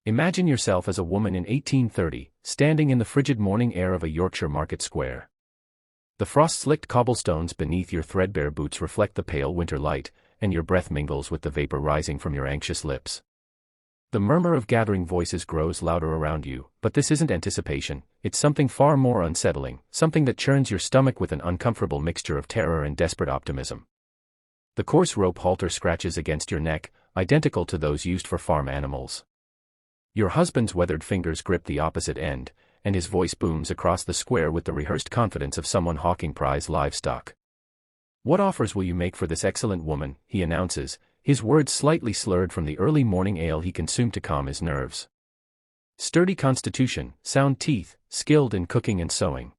Imagine yourself as a woman in 1830, standing in the frigid morning air of a Yorkshire market square. The frost-slicked cobblestones beneath your threadbare boots reflect the pale winter light, and your breath mingles with the vapor rising from your anxious lips. The murmur of gathering voices grows louder around you, but this isn't anticipation, it's something far more unsettling, something that churns your stomach with an uncomfortable mixture of terror and desperate optimism. The coarse rope halter scratches against your neck, identical to those used for farm animals. Your husband's weathered fingers grip the opposite end, and his voice booms across the square with the rehearsed confidence of someone hawking prize livestock. "What offers will you make for this excellent woman?" he announces, his words slightly slurred from the early morning ale he consumed to calm his nerves. "Sturdy constitution, sound teeth, skilled in cooking and sewing."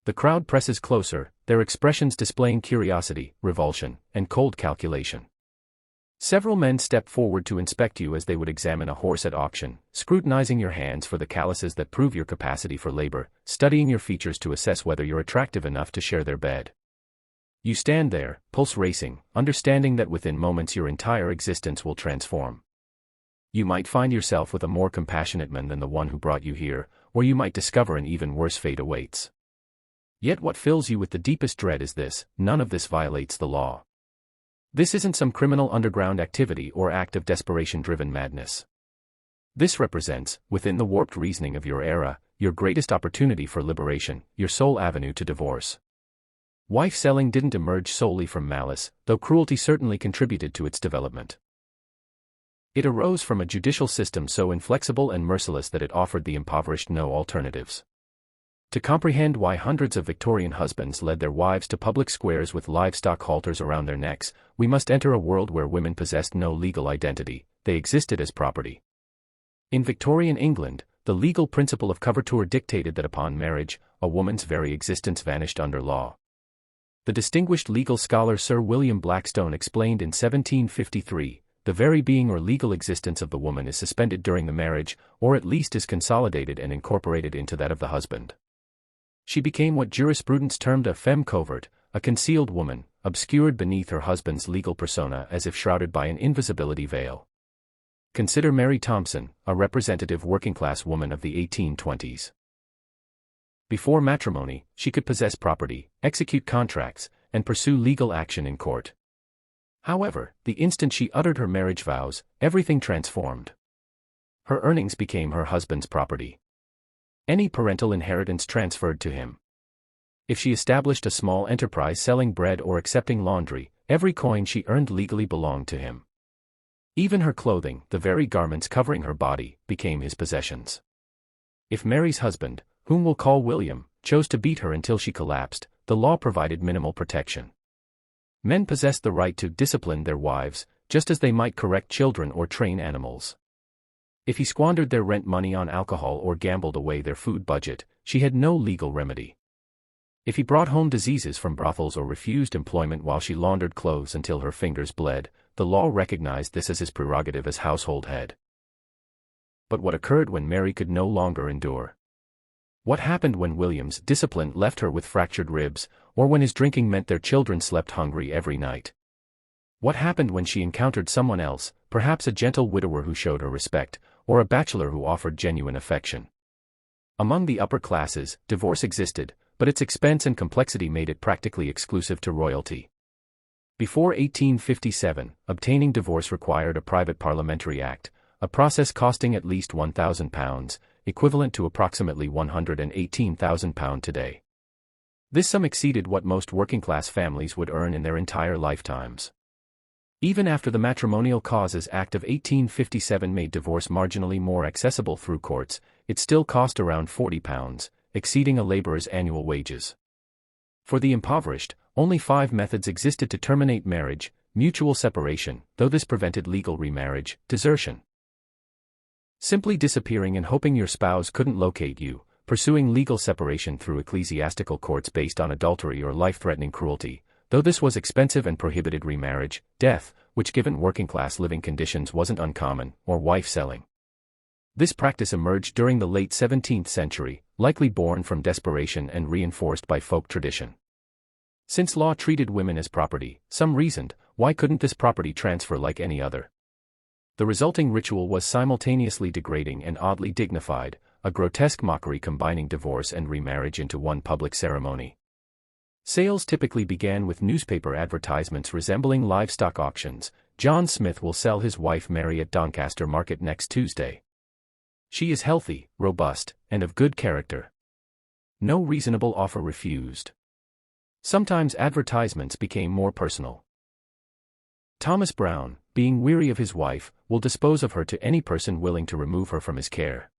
The crowd presses closer, their expressions displaying curiosity, revulsion, and cold calculation. Several men step forward to inspect you as they would examine a horse at auction, scrutinizing your hands for the calluses that prove your capacity for labor, studying your features to assess whether you're attractive enough to share their bed. You stand there, pulse racing, understanding that within moments your entire existence will transform. You might find yourself with a more compassionate man than the one who brought you here, or you might discover an even worse fate awaits. Yet what fills you with the deepest dread is this: none of this violates the law. This isn't some criminal underground activity or act of desperation-driven madness. This represents, within the warped reasoning of your era, your greatest opportunity for liberation, your sole avenue to divorce. Wife-selling didn't emerge solely from malice, though cruelty certainly contributed to its development. It arose from a judicial system so inflexible and merciless that it offered the impoverished no alternatives. To comprehend why hundreds of Victorian husbands led their wives to public squares with livestock halters around their necks, we must enter a world where women possessed no legal identity, they existed as property. In Victorian England, the legal principle of coverture dictated that upon marriage, a woman's very existence vanished under law. The distinguished legal scholar Sir William Blackstone explained in 1753, "The very being or legal existence of the woman is suspended during the marriage, or at least is consolidated and incorporated into that of the husband." She became what jurisprudence termed a femme covert, a concealed woman, obscured beneath her husband's legal persona as if shrouded by an invisibility veil. Consider Mary Thompson, a representative working-class woman of the 1820s. Before matrimony, she could possess property, execute contracts, and pursue legal action in court. However, the instant she uttered her marriage vows, everything transformed. Her earnings became her husband's property. Any parental inheritance transferred to him. If she established a small enterprise selling bread or accepting laundry, every coin she earned legally belonged to him. Even her clothing, the very garments covering her body, became his possessions. If Mary's husband, whom we'll call William, chose to beat her until she collapsed, the law provided minimal protection. Men possessed the right to discipline their wives, just as they might correct children or train animals. If he squandered their rent money on alcohol or gambled away their food budget, she had no legal remedy. If he brought home diseases from brothels or refused employment while she laundered clothes until her fingers bled, the law recognized this as his prerogative as household head. But what occurred when Mary could no longer endure? What happened when William's discipline left her with fractured ribs, or when his drinking meant their children slept hungry every night? What happened when she encountered someone else, perhaps a gentle widower who showed her respect, or a bachelor who offered genuine affection? Among the upper classes, divorce existed, but its expense and complexity made it practically exclusive to royalty. Before 1857, obtaining divorce required a private parliamentary act, a process costing at least £1,000, equivalent to approximately £118,000 today. This sum exceeded what most working-class families would earn in their entire lifetimes. Even after the Matrimonial Causes Act of 1857 made divorce marginally more accessible through courts, it still cost around £40, exceeding a laborer's annual wages. For the impoverished, only 5 methods existed to terminate marriage: mutual separation, though this prevented legal remarriage; desertion, simply disappearing and hoping your spouse couldn't locate you; pursuing legal separation through ecclesiastical courts based on adultery or life-threatening cruelty, though this was expensive and prohibited remarriage; death, which given working-class living conditions wasn't uncommon; or wife-selling. This practice emerged during the late 17th century, likely born from desperation and reinforced by folk tradition. Since law treated women as property, some reasoned, why couldn't this property transfer like any other? The resulting ritual was simultaneously degrading and oddly dignified, a grotesque mockery combining divorce and remarriage into one public ceremony. Sales typically began with newspaper advertisements resembling livestock auctions. John Smith will sell his wife Mary at Doncaster Market next Tuesday. She is healthy, robust, and of good character. No reasonable offer refused. Sometimes advertisements became more personal. Thomas Brown, being weary of his wife, will dispose of her to any person willing to remove her from his care.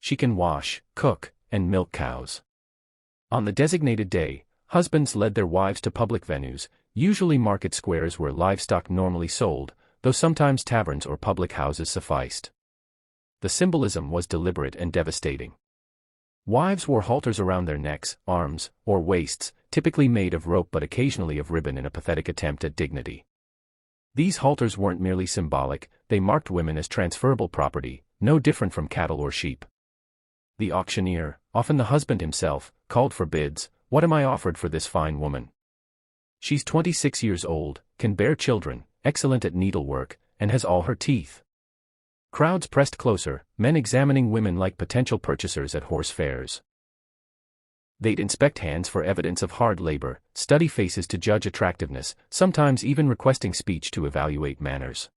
She can wash, cook, and milk cows. On the designated day, husbands led their wives to public venues, usually market squares where livestock normally sold, though sometimes taverns or public houses sufficed. The symbolism was deliberate and devastating. Wives wore halters around their necks, arms, or waists, typically made of rope but occasionally of ribbon in a pathetic attempt at dignity. These halters weren't merely symbolic, they marked women as transferable property, no different from cattle or sheep. The auctioneer, often the husband himself, called for bids. "What am I offered for this fine woman? She's 26 years old, can bear children, excellent at needlework, and has all her teeth." Crowds pressed closer, men examining women like potential purchasers at horse fairs. They'd inspect hands for evidence of hard labor, study faces to judge attractiveness, sometimes even requesting speech to evaluate manners.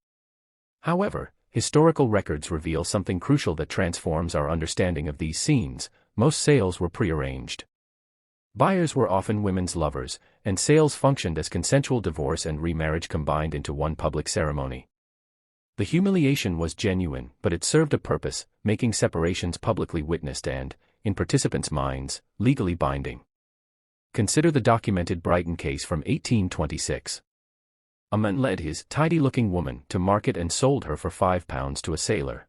However, historical records reveal something crucial that transforms our understanding of these scenes. Most sales were prearranged. Buyers were often women's lovers, and sales functioned as consensual divorce and remarriage combined into one public ceremony. The humiliation was genuine, but it served a purpose, making separations publicly witnessed and, in participants' minds, legally binding. Consider the documented Brighton case from 1826. A man led his tidy-looking woman to market and sold her for £5 to a sailor.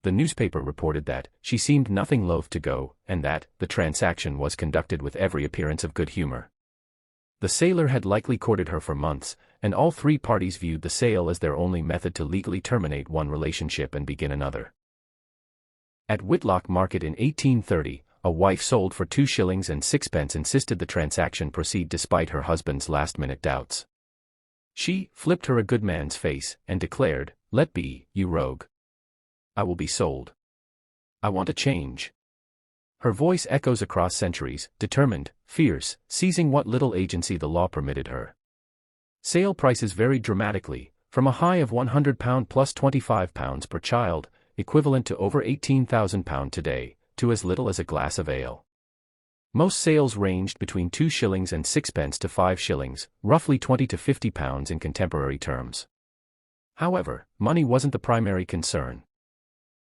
The newspaper reported that she seemed nothing loath to go, and that the transaction was conducted with every appearance of good humor. The sailor had likely courted her for months, and all three parties viewed the sale as their only method to legally terminate one relationship and begin another. At Whitlock Market in 1830, a wife sold for 2 shillings and 6 insisted the transaction proceed despite her husband's last-minute doubts. She flipped her a good man's face and declared, "Let be, you rogue. I will be sold. I want a change." Her voice echoes across centuries, determined, fierce, seizing what little agency the law permitted her. Sale prices varied dramatically, from a high of £100 plus £25 per child, equivalent to over £18,000 today, to as little as a glass of ale. Most sales ranged between 2 shillings and 6 to 5 shillings, roughly £20 to £50 in contemporary terms. However, money wasn't the primary concern.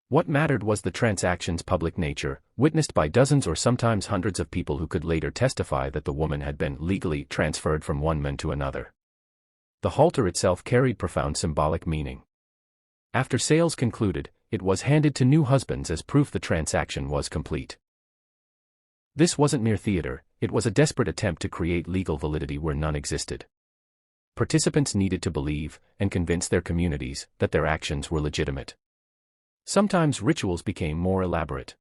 What mattered was the transaction's public nature, witnessed by dozens or sometimes hundreds of people who could later testify that the woman had been legally transferred from one man to another. The halter itself carried profound symbolic meaning. After sales concluded, it was handed to new husbands as proof the transaction was complete. This wasn't mere theater, it was a desperate attempt to create legal validity where none existed. Participants needed to believe, and convince their communities, that their actions were legitimate. Sometimes rituals became more elaborate.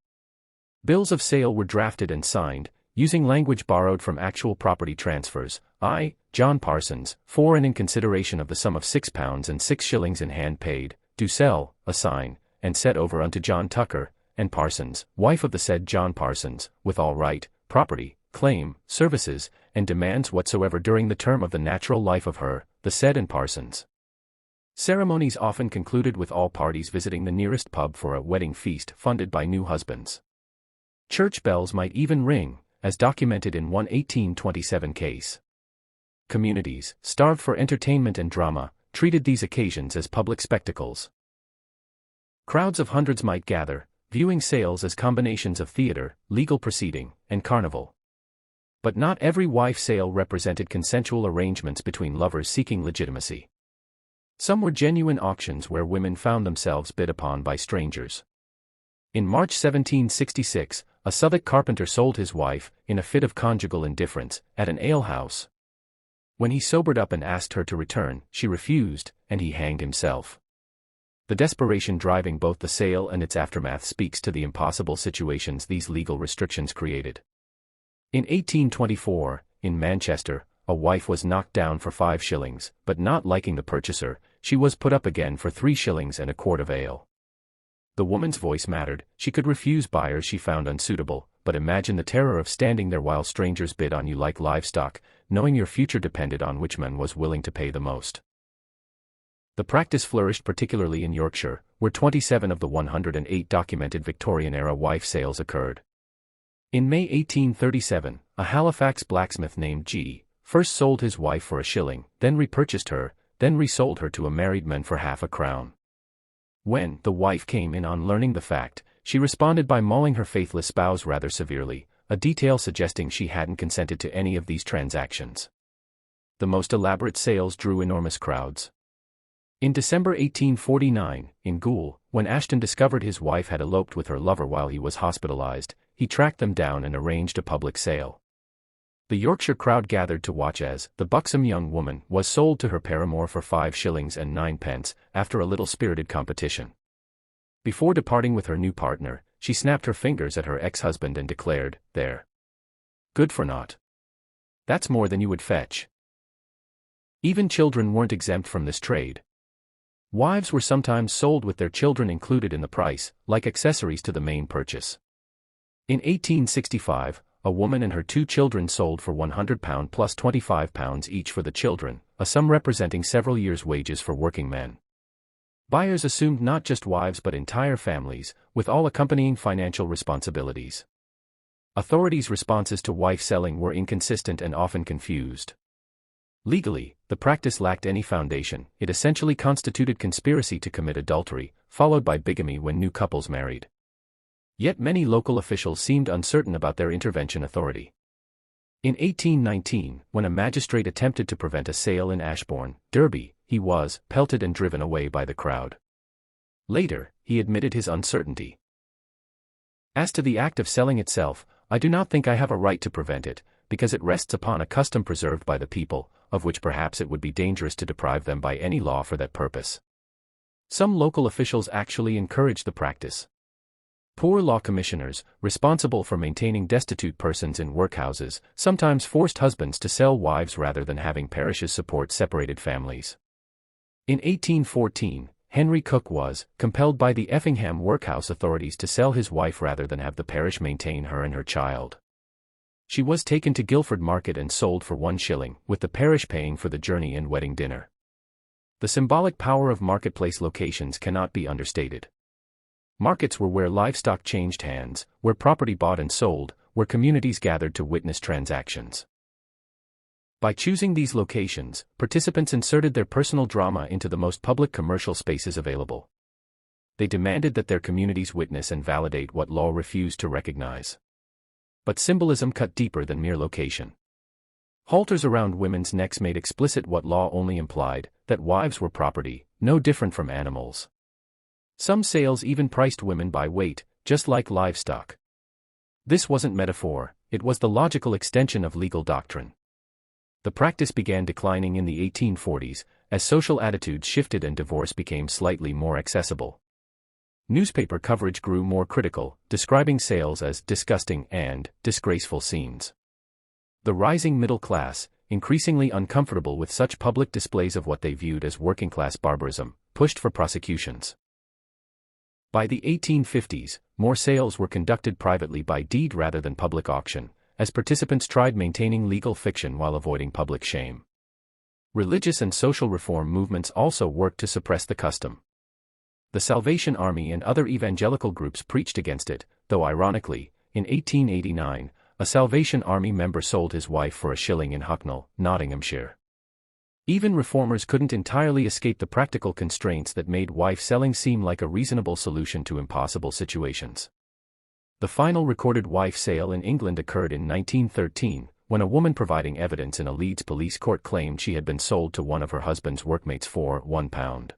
Bills of sale were drafted and signed, using language borrowed from actual property transfers. I, John Parsons, for and in consideration of the sum of £6 and 6 shillings in hand paid, do sell, assign, and set over unto John Tucker, and Parsons, wife of the said John Parsons, with all right, property, claim, services, and demands whatsoever during the term of the natural life of her, the said and Parsons. Ceremonies often concluded with all parties visiting the nearest pub for a wedding feast funded by new husbands. Church bells might even ring, as documented in one 1827 case. Communities, starved for entertainment and drama, treated these occasions as public spectacles. Crowds of hundreds might gather, viewing sales as combinations of theater, legal proceeding, and carnival. But not every wife sale represented consensual arrangements between lovers seeking legitimacy. Some were genuine auctions where women found themselves bid upon by strangers. In March 1766, a Southwark carpenter sold his wife, in a fit of conjugal indifference, at an alehouse. When he sobered up and asked her to return, she refused, and he hanged himself. The desperation driving both the sale and its aftermath speaks to the impossible situations these legal restrictions created. In 1824, in Manchester, a wife was knocked down for 5 shillings, but not liking the purchaser, she was put up again for 3 shillings and a quart of ale. The woman's voice mattered. She could refuse buyers she found unsuitable, but imagine the terror of standing there while strangers bid on you like livestock, knowing your future depended on which man was willing to pay the most. The practice flourished particularly in Yorkshire, where 27 of the 108 documented Victorian-era wife sales occurred. In May 1837, a Halifax blacksmith named G. first sold his wife for a shilling, then repurchased her, then resold her to a married man for half a crown. When the wife came in on learning the fact, she responded by mauling her faithless spouse rather severely, a detail suggesting she hadn't consented to any of these transactions. The most elaborate sales drew enormous crowds. In December 1849, in Goole, when Ashton discovered his wife had eloped with her lover while he was hospitalized, he tracked them down and arranged a public sale. The Yorkshire crowd gathered to watch as the buxom young woman was sold to her paramour for 5 shillings and 9 pence, after a little spirited competition. Before departing with her new partner, she snapped her fingers at her ex-husband and declared, "There. Good for naught. That's more than you would fetch." Even children weren't exempt from this trade. Wives were sometimes sold with their children included in the price, like accessories to the main purchase. In 1865, a woman and her 2 children sold for £100 plus £25 each for the children, a sum representing several years' wages for working men. Buyers assumed not just wives but entire families, with all accompanying financial responsibilities. Authorities' responses to wife selling were inconsistent and often confused. Legally, the practice lacked any foundation. It essentially constituted conspiracy to commit adultery, followed by bigamy when new couples married. Yet many local officials seemed uncertain about their intervention authority. In 1819, when a magistrate attempted to prevent a sale in Ashbourne, Derby, he was pelted and driven away by the crowd. Later, he admitted his uncertainty. "As to the act of selling itself, I do not think I have a right to prevent it, because it rests upon a custom preserved by the people, of which perhaps it would be dangerous to deprive them by any law for that purpose." Some local officials actually encouraged the practice. Poor law commissioners, responsible for maintaining destitute persons in workhouses, sometimes forced husbands to sell wives rather than having parishes support separated families. In 1814, Henry Cook was compelled by the Effingham workhouse authorities to sell his wife rather than have the parish maintain her and her child. She was taken to Guildford Market and sold for 1 shilling, with the parish paying for the journey and wedding dinner. The symbolic power of marketplace locations cannot be understated. Markets were where livestock changed hands, where property bought and sold, where communities gathered to witness transactions. By choosing these locations, participants inserted their personal drama into the most public commercial spaces available. They demanded that their communities witness and validate what law refused to recognize. But symbolism cut deeper than mere location. Halters around women's necks made explicit what law only implied, that wives were property, no different from animals. Some sales even priced women by weight, just like livestock. This wasn't metaphor, it was the logical extension of legal doctrine. The practice began declining in the 1840s, as social attitudes shifted and divorce became slightly more accessible. Newspaper coverage grew more critical, describing sales as disgusting and disgraceful scenes. The rising middle class, increasingly uncomfortable with such public displays of what they viewed as working-class barbarism, pushed for prosecutions. By the 1850s, more sales were conducted privately by deed rather than public auction, as participants tried maintaining legal fiction while avoiding public shame. Religious and social reform movements also worked to suppress the custom. The Salvation Army and other evangelical groups preached against it, though ironically, in 1889, a Salvation Army member sold his wife for a shilling in Hucknall, Nottinghamshire. Even reformers couldn't entirely escape the practical constraints that made wife selling seem like a reasonable solution to impossible situations. The final recorded wife sale in England occurred in 1913, when a woman providing evidence in a Leeds police court claimed she had been sold to one of her husband's workmates for £1.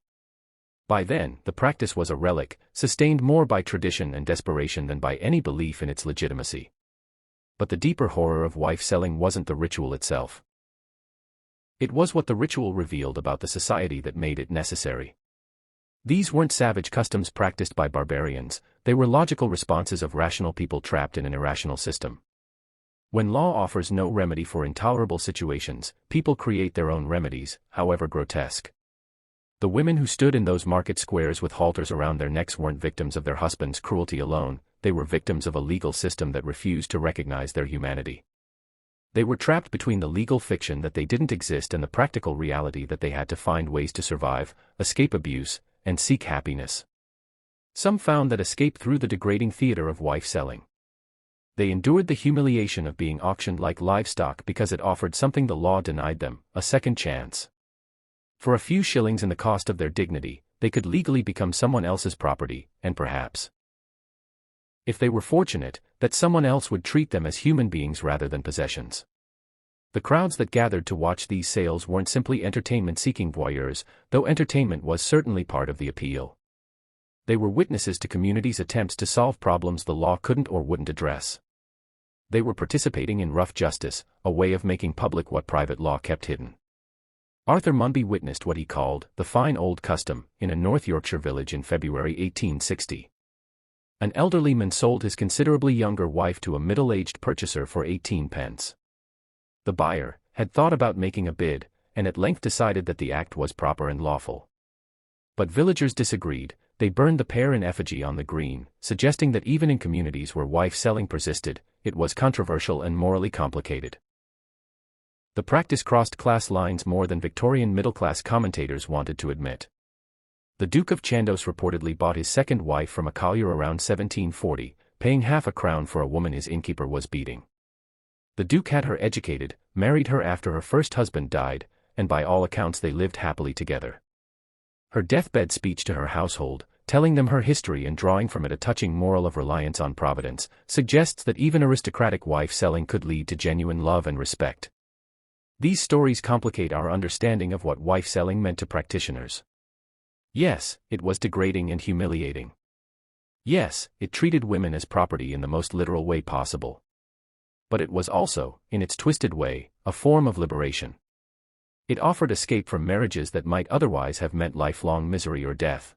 By then, the practice was a relic, sustained more by tradition and desperation than by any belief in its legitimacy. But the deeper horror of wife selling wasn't the ritual itself. It was what the ritual revealed about the society that made it necessary. These weren't savage customs practiced by barbarians, they were logical responses of rational people trapped in an irrational system. When law offers no remedy for intolerable situations, people create their own remedies, however grotesque. The women who stood in those market squares with halters around their necks weren't victims of their husband's cruelty alone, they were victims of a legal system that refused to recognize their humanity. They were trapped between the legal fiction that they didn't exist and the practical reality that they had to find ways to survive, escape abuse, and seek happiness. Some found that escape through the degrading theater of wife selling. They endured the humiliation of being auctioned like livestock because it offered something the law denied them, a second chance. For a few shillings and the cost of their dignity, they could legally become someone else's property, and perhaps, if they were fortunate, that someone else would treat them as human beings rather than possessions. The crowds that gathered to watch these sales weren't simply entertainment-seeking voyeurs, though entertainment was certainly part of the appeal. They were witnesses to communities' attempts to solve problems the law couldn't or wouldn't address. They were participating in rough justice, a way of making public what private law kept hidden. Arthur Munby witnessed what he called the fine old custom in a North Yorkshire village in February 1860. An elderly man sold his considerably younger wife to a middle-aged purchaser for 18 pence. The buyer had thought about making a bid, and at length decided that the act was proper and lawful. But villagers disagreed. They burned the pair in effigy on the green, suggesting that even in communities where wife-selling persisted, it was controversial and morally complicated. The practice crossed class lines more than Victorian middle-class commentators wanted to admit. The Duke of Chandos reportedly bought his second wife from a collier around 1740, paying half a crown for a woman his innkeeper was beating. The Duke had her educated, married her after her first husband died, and by all accounts they lived happily together. Her deathbed speech to her household, telling them her history and drawing from it a touching moral of reliance on Providence, suggests that even aristocratic wife-selling could lead to genuine love and respect. These stories complicate our understanding of what wife-selling meant to practitioners. Yes, it was degrading and humiliating. Yes, it treated women as property in the most literal way possible. But it was also, in its twisted way, a form of liberation. It offered escape from marriages that might otherwise have meant lifelong misery or death.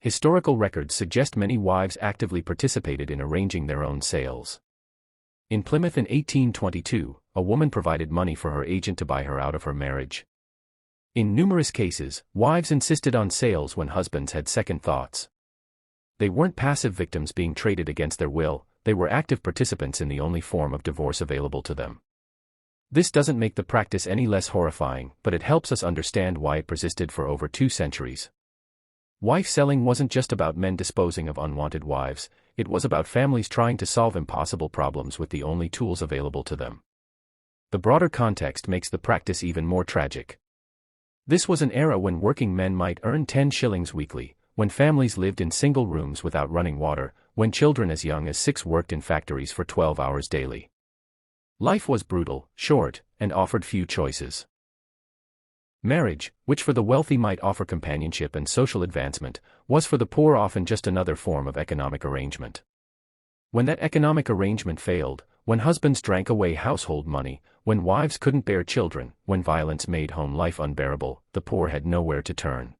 Historical records suggest many wives actively participated in arranging their own sales. In Plymouth in 1822, a woman provided money for her agent to buy her out of her marriage. In numerous cases, wives insisted on sales when husbands had second thoughts. They weren't passive victims being traded against their will, they were active participants in the only form of divorce available to them. This doesn't make the practice any less horrifying, but it helps us understand why it persisted for over 2 centuries. Wife-selling wasn't just about men disposing of unwanted wives, it was about families trying to solve impossible problems with the only tools available to them. The broader context makes the practice even more tragic. This was an era when working men might earn 10 shillings weekly, when families lived in single rooms without running water, when children as young as 6 worked in factories for 12 hours daily. Life was brutal, short, and offered few choices. Marriage, which for the wealthy might offer companionship and social advancement, was for the poor often just another form of economic arrangement. When that economic arrangement failed, when husbands drank away household money, when wives couldn't bear children, when violence made home life unbearable, the poor had nowhere to turn.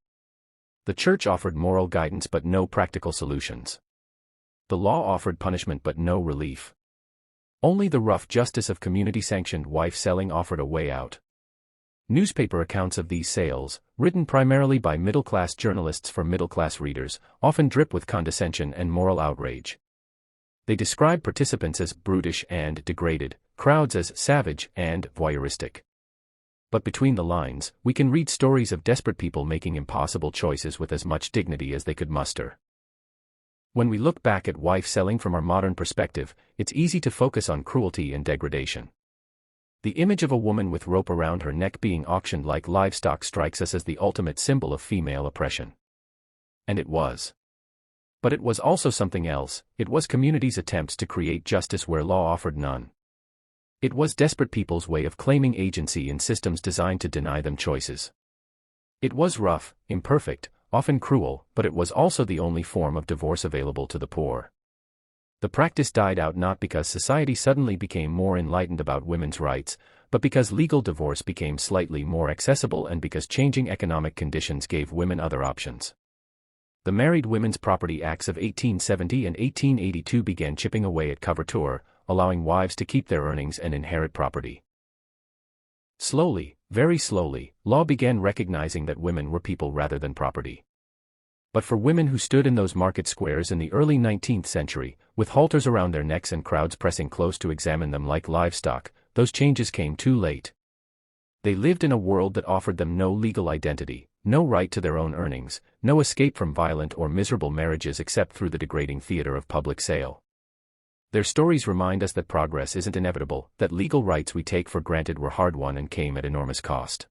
The church offered moral guidance but no practical solutions. The law offered punishment but no relief. Only the rough justice of community-sanctioned wife-selling offered a way out. Newspaper accounts of these sales, written primarily by middle-class journalists for middle-class readers, often drip with condescension and moral outrage. They describe participants as brutish and degraded, crowds as savage and voyeuristic. But between the lines, we can read stories of desperate people making impossible choices with as much dignity as they could muster. When we look back at wife-selling from our modern perspective, it's easy to focus on cruelty and degradation. The image of a woman with rope around her neck being auctioned like livestock strikes us as the ultimate symbol of female oppression. And it was. But it was also something else. It was communities' attempts to create justice where law offered none. It was desperate people's way of claiming agency in systems designed to deny them choices. It was rough, imperfect, often cruel, but it was also the only form of divorce available to the poor. The practice died out not because society suddenly became more enlightened about women's rights, but because legal divorce became slightly more accessible and because changing economic conditions gave women other options. The Married Women's Property Acts of 1870 and 1882 began chipping away at coverture, allowing wives to keep their earnings and inherit property. Slowly, Very slowly, law began recognizing that women were people rather than property. But for women who stood in those market squares in the early 19th century, with halters around their necks and crowds pressing close to examine them like livestock, those changes came too late. They lived in a world that offered them no legal identity, no right to their own earnings, no escape from violent or miserable marriages except through the degrading theater of public sale. Their stories remind us that progress isn't inevitable, that legal rights we take for granted were hard-won and came at enormous cost.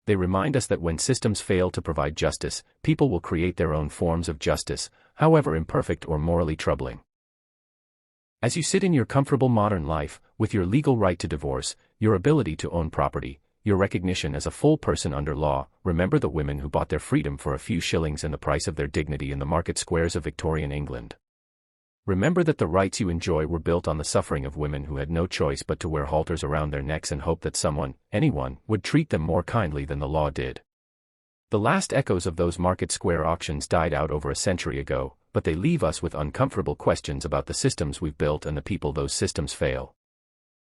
They remind us that when systems fail to provide justice, people will create their own forms of justice, however imperfect or morally troubling. As you sit in your comfortable modern life, with your legal right to divorce, your ability to own property, your recognition as a full person under law, remember the women who bought their freedom for a few shillings and the price of their dignity in the market squares of Victorian England. Remember that the rights you enjoy were built on the suffering of women who had no choice but to wear halters around their necks and hope that someone, anyone, would treat them more kindly than the law did. The last echoes of those market square auctions died out over a century ago, but they leave us with uncomfortable questions about the systems we've built and the people those systems fail.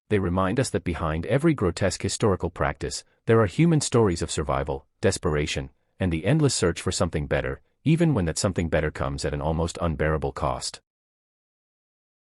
They remind us that behind every grotesque historical practice, there are human stories of survival, desperation, and the endless search for something better, even when that something better comes at an almost unbearable cost.